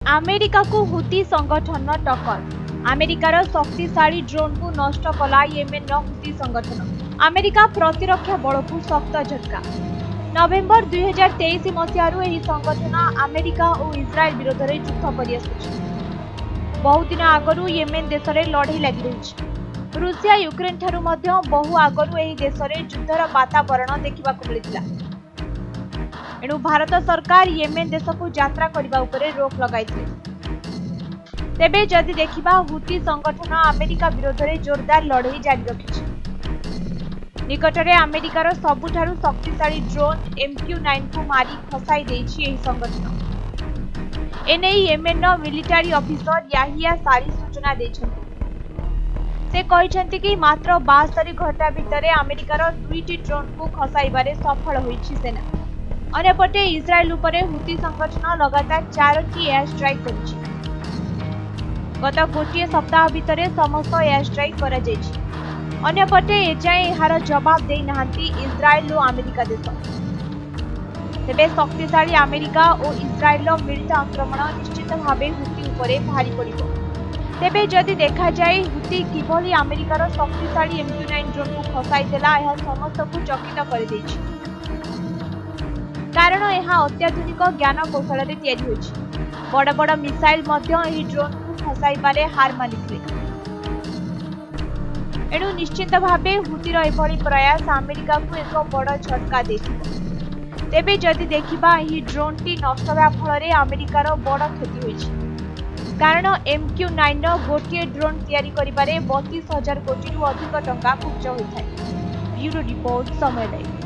America को हुती संगठन टक्कर। अमेरिकार शक्तिशाली ड्रोन को नष्ट कला येमेन हुती संगठन। अमेरिका प्रतिरक्षा बल को शक्त झटका। नवेम्बर 2023 मसीहारू एही संगठन अमेरिका और इस्राएल विरोध में युद्ध कर बहु दिन आगरू येमेन देश में लड़ाई लगी रही। रूसिया यूक्रेन ठारू मध्य बहु आगरू एही देश में युद्धर वातावरण देखा मिलता। एणु भारत सरकार येमेन देश को यात्रा करने उपरे रोक लगाई। तेबे जदि देखिबा हुती संगठन अमेरिका विरोध में जोरदार लड़ाई जारी रखिछि। निकटरे अमेरिकार सबुठारु शक्तिशाली ड्रोन MQ-9 को मारी खसाई देछि एही संगठन। एने येमेन मिलिटारी ऑफिसर याहिया सारी सूचना देछन्ति। से कहिसन्ति कि मात्र 72 घंटा भितर अमेरिकार 2टी ड्रोन को खसाइबारे सफल होइछि सेना। अन्यपटे इस्राएल उपरे हुती संगठन लगातार 4टी एयर स्ट्राइक करिछि। गत गोटे सप्ताह भितर समस्त एयर स्ट्राइक करा जाइछि। अन्यपटे एजाए एहार जवाब दे नाहांती इस्राएल और अमेरिका देश। तेबे शक्तिशाली अमेरिका और इस्राएल मिलित आक्रमण निश्चित भावे हुती उपरे भारी पड़िबो। तेबे जदि देखा जाए हुती किभली अमेरिकार शक्तिशाली MQ-9 ड्रोन को खसाई देला यह समस्त को चकित कर दैछि। कारण यह अत्याधुनिक ज्ञान कौशल तैयारी होइछि। बड़ बड़ मिसाइल मध्य एही ड्रोन को खसाइबारे हार मानिथिले। एणु निश्चित भावे हुतीर एभली प्रयास अमेरिका को एक बड़ झटका देथिबो। तेबे जदि देखिबा एही ड्रोन टी नष्ट होबा फଳରେ अमेरिकार बड़ क्षति होइछि। कारण MQ-9 गोटे ड्रोन तैयारी करिबारे 32,000 कोटी रु अधिक टंका खर्च होइଥାଏ। ब्यूरो रिपोर्ट समय लाइव।